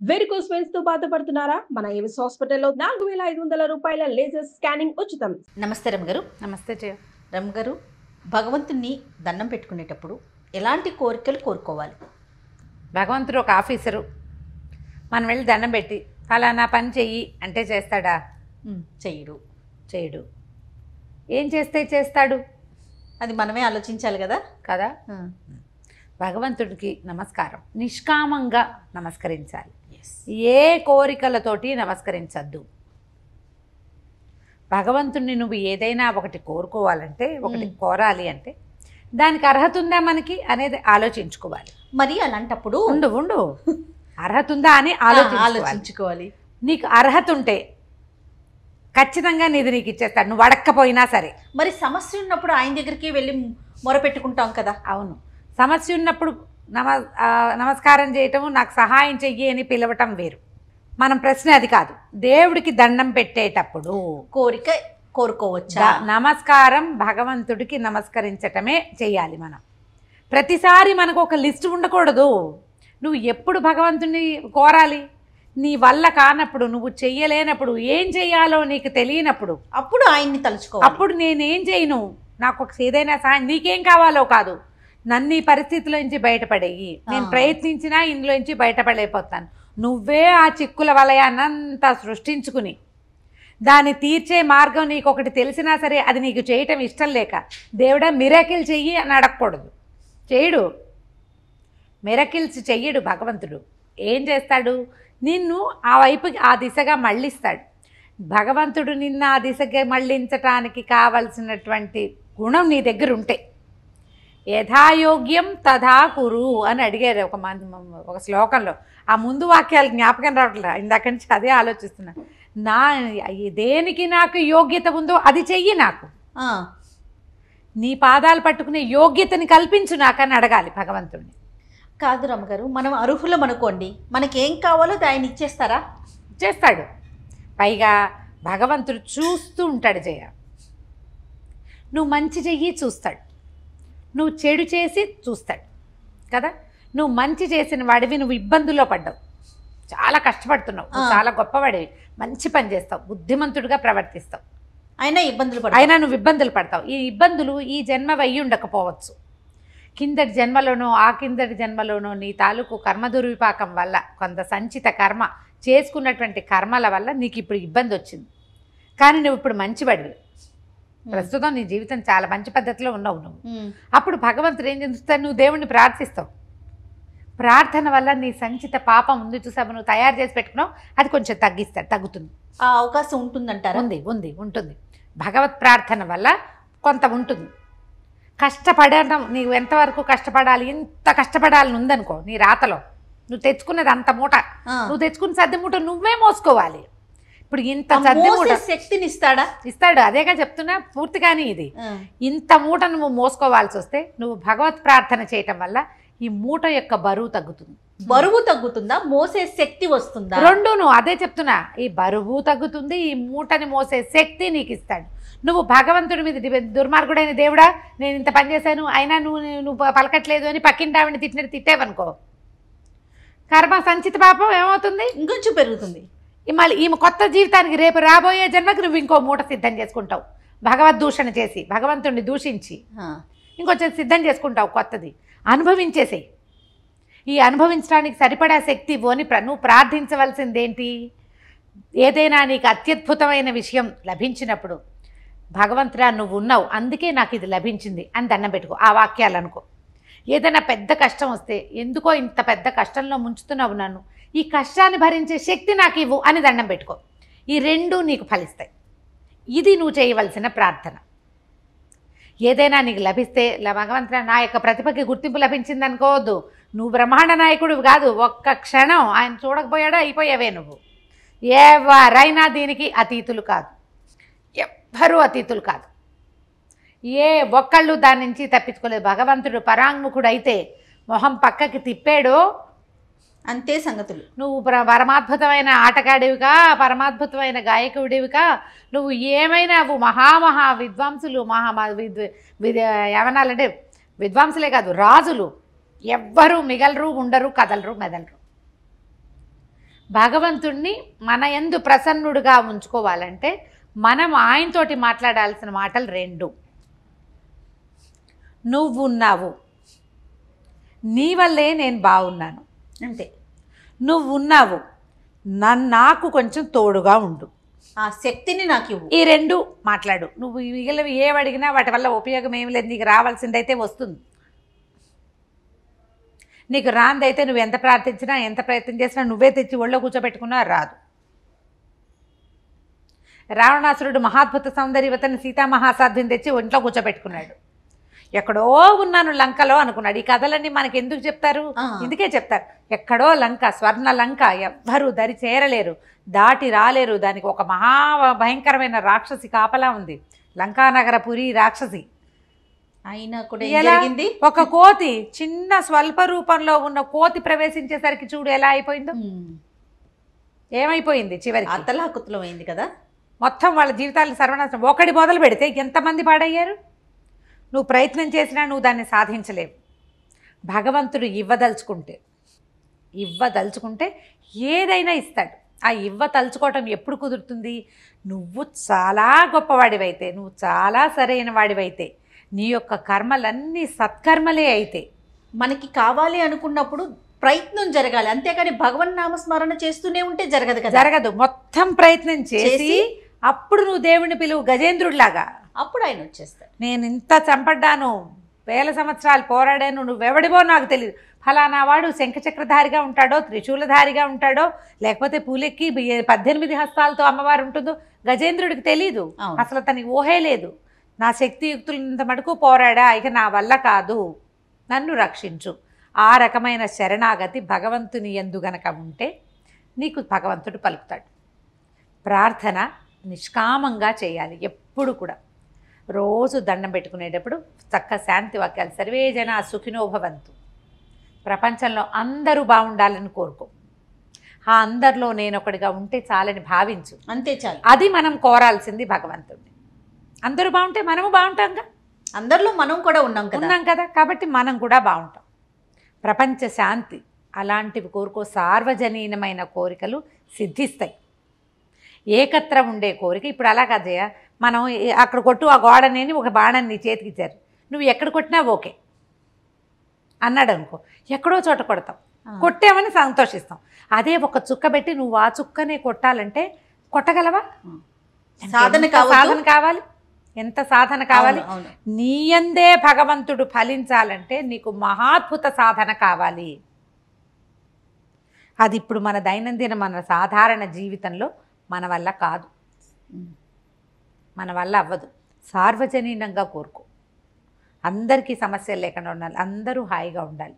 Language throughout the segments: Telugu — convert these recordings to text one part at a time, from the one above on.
వెరికోస్ వెయిన్స్ తో బాధపడుతున్నారా? మన ఏవిస్ హాస్పిటల్లో 4,500 రూపాయల లేజర్ స్కానింగ్ ఉచితం. నమస్తే రమ్ గారు. నమస్తే జయ. రమ్ గారు, భగవంతుణ్ణి దండం పెట్టుకునేటప్పుడు ఎలాంటి కోరికలు కోరుకోవాలి? భగవంతుడు ఒక ఆఫీసరు, మనం వెళ్ళి దండం పెట్టి ఫలానా పని చెయ్యి అంటే చేస్తాడా? చెయ్యడు. చేయడు. ఏం చేస్తే చేస్తాడు? అది మనమే ఆలోచించాలి కదా. కదా. భగవంతుడికి నమస్కారం నిష్కామంగా నమస్కరించాలి. ఏ కోరికలతోటి నమస్కరించద్దు. భగవంతుడిని నువ్వు ఏదైనా ఒకటి కోరుకోవాలంటే, ఒకటి కోరాలి అంటే దానికి అర్హత ఉందా మనకి అనేది ఆలోచించుకోవాలి. మరి అలాంటప్పుడు ఉండు అర్హత ఉందా అని ఆలోచించుకోవాలి. నీకు అర్హత ఉంటే ఖచ్చితంగా నీది నీకు ఇచ్చేస్తాడు, నువ్వు అడక్కపోయినా సరే. మరి సమస్య ఉన్నప్పుడు ఆయన దగ్గరికి వెళ్ళి మొరపెట్టుకుంటాం కదా. అవును, సమస్య ఉన్నప్పుడు నమస్కారం చేయటము, నాకు సహాయం చెయ్యి అని పిలవటం వేరు. మనం ప్రశ్న అది కాదు. దేవుడికి దండం పెట్టేటప్పుడు కోరిక కోరుకోవచ్చా? నమస్కారం భగవంతుడికి నమస్కరించటమే చెయ్యాలి. మనం ప్రతిసారి మనకు ఒక లిస్ట్ ఉండకూడదు. నువ్వు ఎప్పుడు భగవంతుడిని కోరాలి? నీ వల్ల కానప్పుడు, నువ్వు చెయ్యలేనప్పుడు, ఏం చెయ్యాలో నీకు తెలియనప్పుడు అప్పుడు ఆయన్ని తలుచుకో. అప్పుడు నేనేం చేయను, నాకు ఒక ఏదైనా సహాయం, నీకేం కావాలో కాదు, నన్ను ఈ పరిస్థితిలో నుంచి బయటపడేయి. నేను ప్రయత్నించినా ఇందులోంచి బయటపడలేకపోతాను. నువ్వే ఆ చిక్కుల వలయాన్నంతా సృష్టించుకుని దాన్ని తీర్చే మార్గం నీకు ఒకటి తెలిసినా సరే అది నీకు చేయటం ఇష్టం లేక, దేవుడా మిరాకిల్ చెయ్యి అని అడగకూడదు. చేయడు, మిరాకిల్స్ చెయ్యడు భగవంతుడు. ఏం చేస్తాడు? నిన్ను ఆ వైపుకి, ఆ దిశగా మళ్ళిస్తాడు. భగవంతుడు నిన్ను ఆ దిశగా మళ్ళించటానికి కావలసినటువంటి గుణం నీ దగ్గర ఉంటే, యథాయోగ్యం తథా కురు అని అడిగారు ఒక శ్లోకంలో. ఆ ముందు వాక్యాలు జ్ఞాపకం రావట్లేదు, ఇందాక నుంచి అదే ఆలోచిస్తున్నా. దేనికి నాకు యోగ్యత ఉందో అది చెయ్యి, నాకు నీ పాదాలు పట్టుకునే యోగ్యతని కల్పించు నాకని అడగాలి భగవంతుడిని. కాదు రమ్మగారు, మనం అర్హులం అనుకోండి, మనకేం కావాలో ఆయన ఇచ్చేస్తారా? చేస్తాడు. పైగా భగవంతుడు చూస్తూ ఉంటాడు. జయ, నువ్వు మంచి చెయ్యి చూస్తాడు, నువ్వు చెడు చేసి చూస్తాడు కదా. నువ్వు మంచి చేసిన వాడివి, నువ్వు ఇబ్బందుల్లో పడ్డావు, చాలా కష్టపడుతున్నావు, చాలా గొప్పవాడివి, మంచి పని చేస్తావు, బుద్ధిమంతుడిగా ప్రవర్తిస్తావు, అయినా నువ్వు ఇబ్బందులు పడతావు. ఈ ఇబ్బందులు ఈ జన్మ అయ్యి ఉండకపోవచ్చు, కిందటి జన్మలోనో ఆ కిందటి జన్మలోనో నీ తాలూకు కర్మ దుర్విపాకం వల్ల, కొంత సంచిత కర్మ చేసుకున్నటువంటి కర్మల వల్ల నీకు ఇప్పుడు ఇబ్బంది వచ్చింది. కానీ నువ్వు ఇప్పుడు మంచివాడివి, ప్రస్తుతం నీ జీవితం చాలా మంచి పద్ధతిలో ఉన్నావు నువ్వు. అప్పుడు భగవంతుడు ఏం చేస్తాడు? నువ్వు దేవుణ్ణి ప్రార్థిస్తావు. ప్రార్థన వల్ల నీ సంచిత పాపం ఉంది చూసావు, నువ్వు తయారు చేసి పెట్టుకున్నావు, అది కొంచెం తగ్గిస్తాడు, తగ్గుతుంది. ఆ అవకాశం ఉంటుందంటారా? ఉంటుంది. భగవత్ ప్రార్థన వల్ల కొంత ఉంటుంది. కష్టపడటం, నీవు ఎంతవరకు కష్టపడాలి, ఎంత కష్టపడాలని ఉందనుకో నీ రాతలో, నువ్వు తెచ్చుకున్నది అంత మూట, నువ్వు తెచ్చుకున్న సర్ది మూట నువ్వే మోసుకోవాలి. ఇప్పుడు ఇంత సర్ది మూట శక్తిని ఇస్తాడు. అదేగా చెప్తున్నా పూర్తిగాని. ఇది ఇంత మూట నువ్వు మోసుకోవాల్సి వస్తే నువ్వు భగవత్ ప్రార్థన చేయటం వల్ల ఈ మూట యొక్క బరువు తగ్గుతుంది. బరువు తగ్గుతుందా, మోసే శక్తి వస్తుందా? రెండును అదే చెప్తున్నా. ఈ బరువు తగ్గుతుంది, ఈ మూటని మోసే శక్తి నీకు ఇస్తాడు. నువ్వు భగవంతుడి మీద దుర్మార్గుడైన దేవుడా నేను ఇంత పని చేశాను అయినా నువ్వు పలకట్లేదు అని పక్కింటి ఆవిడని తిట్టినట్టు తిట్టేవనుకో, కర్మ సంచిత పాపం ఏమవుతుంది? ఇంకొంచెం పెరుగుతుంది. మళ్ళీ ఈమె కొత్త జీవితానికి, రేపు రాబోయే జన్మకి నువ్వు ఇంకో మూట సిద్ధం చేసుకుంటావు. భగవద్దూషణ చేసి, భగవంతుడిని దూషించి ఇంకొంచెం సిద్ధం చేసుకుంటావు కొత్తది. అనుభవించేసేయి. ఈ అనుభవించడానికి సరిపడా శక్తి ఇవ్వని నువ్వు ప్రార్థించవలసిందేంటి? ఏదైనా నీకు అత్యద్భుతమైన విషయం లభించినప్పుడు, భగవంతుడా నువ్వు ఉన్నావు అందుకే నాకు ఇది లభించింది అని దండం పెట్టుకో. ఆ వాక్యాలు అనుకో. ఏదైనా పెద్ద కష్టం వస్తే, ఎందుకో ఇంత పెద్ద కష్టంలో ముంచుతున్నావు నన్ను, ఈ కష్టాన్ని భరించే శక్తి నాకు ఇవ్వు అని దండం పెట్టుకో. ఈ రెండు నీకు ఫలిస్తాయి. ఇది నువ్వు చేయవలసిన ప్రార్థన. ఏదైనా నీకు లభిస్తే, భగవంతుడా నా యొక్క ప్రతిభకి గుర్తింపు లభించింది అనుకోవద్దు. నువ్వు బ్రహ్మాండ నాయకుడు కాదు, ఒక్క క్షణం ఆయన చూడకపోయాడా అయిపోయావే నువ్వు. ఎవరైనా దీనికి అతీతులు కాదు, ఎవ్వరూ అతీతులు కాదు. ఏ ఒక్కళ్ళు దాని నుంచి తప్పించుకోలేదు. భగవంతుడు పరాంగుఖుడు అయితే మొహం పక్కకి తిప్పాడో అంతే సంగతులు. నువ్వు పరమాద్భుతమైన ఆటగాడివిగా, పరమాద్భుతమైన గాయకుడివిగా, నువ్వు ఏమైనా మహామహా విద్వాంసులు, ఏమనాలంటే విద్వాంసులే కాదు రాజులు ఎవ్వరూ మిగలరు, ఉండరు, కదలరు, మెదలరు. భగవంతుణ్ణి మన యందు ప్రసన్నుడుగా ఉంచుకోవాలంటే మనం ఆయనతోటి మాట్లాడాల్సిన మాటలు 2. నువ్వున్నావు, నీ వల్లే నేను బాగున్నాను. అంతే. నువ్వున్నావు, నాకు కొంచెం తోడుగా ఉండు. ఆ శక్తిని నాకు ఇవ్వు. ఈ 2 మాట్లాడు. నువ్వు మిగిలినవి ఏవి అడిగినా వాటి వల్ల ఉపయోగం ఏమి లేదు. నీకు రావాల్సిందైతే వస్తుంది. నీకు రాందైతే నువ్వు ఎంత ప్రార్థించినా ఎంత ప్రయత్నం చేసినా నువ్వే తెచ్చి ఒళ్ళో కూర్చోబెట్టుకున్నా రాదు. రావణాసురుడు మహాద్భుత సౌందర్యవతని సీతామహాసాధ్విని తెచ్చి ఒంట్లో కూర్చోబెట్టుకున్నాడు. ఎక్కడో ఉన్నాను లంకలో అనుకున్నాడు. ఈ కథలన్నీ మనకి ఎందుకు చెప్తారు? ఇందుకే చెప్తారు. ఎక్కడో లంక, స్వర్ణ లంక, ఎవ్వరూ దరి చేరలేరు, దాటి రాలేరు. దానికి ఒక మహా భయంకరమైన రాక్షసి కాపలా ఉంది, లంకానగరపురి రాక్షసి. అయినా కూడా జరిగింది. ఒక కోతి, చిన్న స్వల్ప రూపంలో ఉన్న కోతి ప్రవేశించేసరికి చూడు ఎలా అయిపోయిందో. ఏమైపోయింది చివరికి? అతలాకుతలం అయింది కదా. మొత్తం వాళ్ళ జీవితాలు సర్వనాశనం. ఒకటి మొదలు పెడితే ఎంతమంది పాడయ్యారు? నువ్వు ప్రయత్నం చేసినా నువ్వు దాన్ని సాధించలేవు. భగవంతుడు ఇవ్వదలుచుకుంటే ఏదైనా ఇస్తాడు. ఆ తలుచుకోవటం ఎప్పుడు కుదురుతుంది? నువ్వు చాలా గొప్పవాడివైతే, నువ్వు చాలా సరైన వాడివైతే, నీ యొక్క కర్మలన్నీ సత్కర్మలే అయితే. మనకి కావాలి అనుకున్నప్పుడు ప్రయత్నం జరగాలి, అంతేకాని భగవన్ నామస్మరణ చేస్తూనే ఉంటే జరగదు కదా. జరగదు. మొత్తం ప్రయత్నం చేసి అప్పుడు నువ్వు దేవుని పిలువు, గజేంద్రుడిలాగా. అప్పుడు ఆయన వచ్చేస్తాడు. నేను ఇంత చంపడ్డాను, 1000 సంవత్సరాలు పోరాడాను, నువ్వెవడివో నాకు తెలియదు. ఫలానా వాడు శంఖచక్రధారిగా ఉంటాడో, త్రిశూలధారిగా ఉంటాడో, లేకపోతే పూలెక్కి 18 హస్తాలతో అమ్మవారు ఉంటుందో గజేంద్రుడికి తెలీదు. అసలు తనకి ఊహే లేదు. నా శక్తియుక్తులంత మటుకు పోరాడా, ఇక నా వల్ల కాదు, నన్ను రక్షించు. ఆ రకమైన శరణాగతి భగవంతుని యందు గనక ఉంటే నీకు భగవంతుడు పలుకుతాడు. ప్రార్థన నిష్కామంగా చేయాలి ఎప్పుడు కూడా. రోజు దండం పెట్టుకునేటప్పుడు చక్క శాంతి వాక్యాలు, సర్వే జన సుఖినో భవంతు, ప్రపంచంలో అందరూ బాగుండాలని కోరుకో. ఆ అందరిలో నేనొకడిగా ఉంటే చాలని భావించు. అంతే చాలు. అది మనం కోరాల్సింది భగవంతుడిని. అందరూ బాగుంటే మనము బాగుంటాంగా. అందరిలో మనం కూడా ఉన్నాం కదా. కాబట్టి మనం కూడా బాగుంటాం. ప్రపంచ శాంతి అలాంటివి కోరుకో. సార్వజనీనమైన కోరికలు సిద్ధిస్తాయి. ఏకత్ర ఉండే కోరిక ఇప్పుడు అలా కదయ్యా. మనం అక్కడ కొట్టు, ఆ గోడనేని ఒక బాణాన్ని నీ చేతికి ఇచ్చారు, నువ్వు ఎక్కడ కొట్టినా ఓకే అన్నాడు అనుకో, ఎక్కడో చోట కొడతాం, కొట్టామని సంతోషిస్తాం. అదే ఒక చుక్క పెట్టి నువ్వు ఆ చుక్కనే కొట్టాలంటే కొట్టగలవా? సాధన కావాలి. ఎంత సాధన కావాలి? నీయందే భగవంతుడు ఫలించాలంటే నీకు మహాద్భుత సాధన కావాలి. అది ఇప్పుడు మన దైనందిన మన సాధారణ జీవితంలో మన వల్ల కాదు, మన వల్ల అవ్వదు. సార్వజనీనంగా కోరుకో. అందరికీ సమస్యలు లేకుండా ఉండాలి, అందరూ హాయిగా ఉండాలి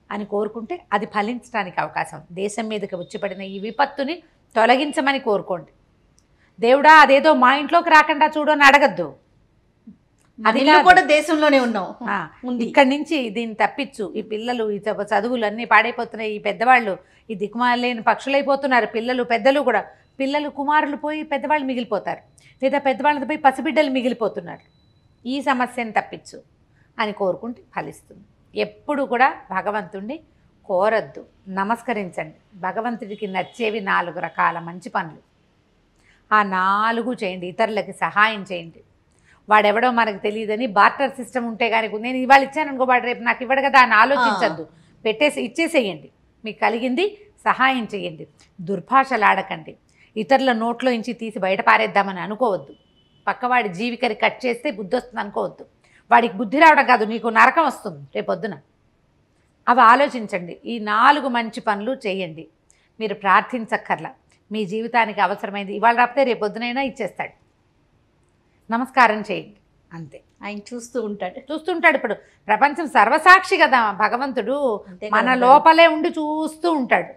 అని కోరుకుంటే అది ఫలించడానికి అవకాశం. దేశం మీదకి వచ్చిపడిన ఈ విపత్తుని తొలగించమని కోరుకోండి. దేవుడా అదేదో మా ఇంట్లోకి రాకుండా చూడు అని అడగద్దు. అది కూడా దేశంలోనే ఉన్నాం, ఇక్కడి నుంచి దీన్ని తప్పించు. ఈ పిల్లలు, ఈ చదువులు అన్నీ పాడైపోతున్నాయి. ఈ పెద్దవాళ్ళు ఈ దిక్కుమాలేని పక్షులైపోతున్నారు. పిల్లలు పెద్దలు కూడా. పిల్లలు కుమారులు పోయి పెద్దవాళ్ళు మిగిలిపోతారు, లేదా పెద్దవాళ్ళతో పోయి పసిబిడ్డలు మిగిలిపోతున్నారు. ఈ సమస్యను తప్పించు అని కోరుకుంటే ఫలిస్తుంది. ఎప్పుడు కూడా భగవంతుణ్ణి కోరద్దు, నమస్కరించండి. భగవంతుడికి నచ్చేవి 4 రకాల మంచి పనులు. ఆ 4 చేయండి. ఇతరులకి సహాయం చేయండి. వాడెవడో మనకు తెలియదని బార్టర్ సిస్టమ్ ఉంటే కానీ, నేను ఇవాళ ఇచ్చాను అనుకో, వాడు రేపు నాకు ఇవ్వడు కదా అని ఆలోచించద్దు. ఇచ్చేసేయండి. మీకు కలిగింది సహాయం చేయండి. దుర్భాషలాడకండి. ఇతరుల నోట్లో నుంచి తీసి బయట పారేద్దామని అనుకోవద్దు. పక్కవాడి జీవికరి కట్ చేస్తే బుద్ధి వస్తుంది అనుకోవద్దు. వాడికి బుద్ధి రావడం కాదు, నీకు నరకం వస్తుంది రేపొద్దున. అవి ఆలోచించండి. ఈ 4 మంచి పనులు చేయండి. మీరు ప్రార్థించక్కర్లా. మీ జీవితానికి అవసరమైంది ఇవాళ రాకపోతే రేపొద్దునైనా ఇచ్చేస్తాడు. నమస్కారం చేయండి, అంతే. ఆయన చూస్తుంటాడు. ఇప్పుడు ప్రపంచం సర్వసాక్షి కదా భగవంతుడు. మన లోపలే ఉండి చూస్తూ ఉంటాడు.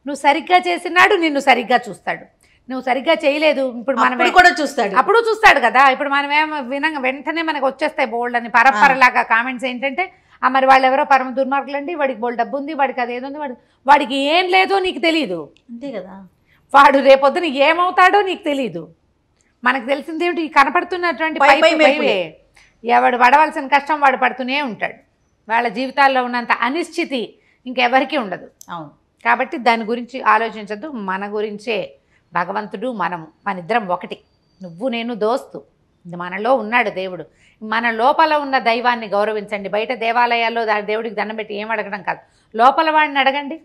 నువ్వు సరిగ్గా చేసినాడు, నిన్ను సరిగ్గా చూస్తాడు. నువ్వు సరిగ్గా చేయలేదు, ఇప్పుడు మనం కూడా చూస్తాడు. అప్పుడు చూస్తాడు కదా. ఇప్పుడు మనమేమో వెంటనే మనకు వచ్చేస్తాయి బోల్డ్ అని పరపరలాగా కామెంట్స్. ఏంటంటే మరి వాళ్ళు ఎవరో పరమ దుర్మార్గులండి, వాడికి బోల్డ్ డబ్బు ఉంది, వాడికి అదేదో ఉంది, వాడికి ఏం లేదో నీకు తెలియదు. అంతే కదా. వాడు రేపొద్దున ఏమవుతాడో నీకు తెలీదు. మనకు తెలిసింది ఏమిటి? కనపడుతున్నటువంటి ఎవడు పడవలసిన కష్టం వాడు పడుతూనే ఉంటాడు. వాళ్ళ జీవితాల్లో ఉన్నంత అనిశ్చితి ఇంకెవరికి ఉండదు. అవును. కాబట్టి దాని గురించి ఆలోచించద్దు. మన గురించే భగవంతుడు మనము మనిద్దరం ఒకటి. నువ్వు నేను దోస్తు. మనలో ఉన్నాడు దేవుడు. మన లోపల ఉన్న దైవాన్ని గౌరవించండి. బయట దేవాలయాల్లో దేవుడికి దండం పెట్టి ఏం అడగడం కాదు, లోపల వాడిని అడగండి.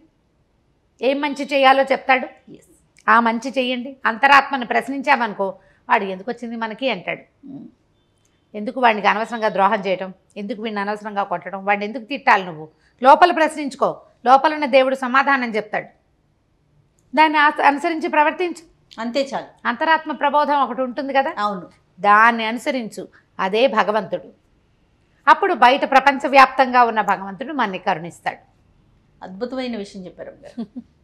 ఏం మంచి చేయాలో చెప్తాడు. ఆ మంచి చెయ్యండి. అంతరాత్మని ప్రశ్నించామనుకో, వాడు ఎందుకు వచ్చింది మనకి అంటాడు. ఎందుకు వాడికి అనవసరంగా ద్రోహం చేయటం, ఎందుకు వీడిని అనవసరంగా కొట్టడం, వాడిని ఎందుకు తిట్టాలి? నువ్వు లోపల ప్రశ్నించుకో, లోపల ఉన్న దేవుడు సమాధానం చెప్తాడు. దాన్ని అనుసరించి ప్రవర్తించు, అంతే చాలు. అంతరాత్మ ప్రబోధం ఒకటి ఉంటుంది కదా, అవును, దాన్ని అనుసరించు. అదే భగవంతుడు. అప్పుడు బయట ప్రపంచవ్యాప్తంగా ఉన్న భగవంతుడు మనని కరుణిస్తాడు. అద్భుతమైన విషయం చెప్పారు.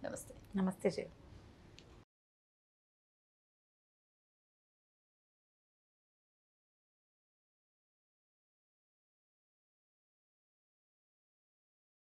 నమస్తే. నమస్తే.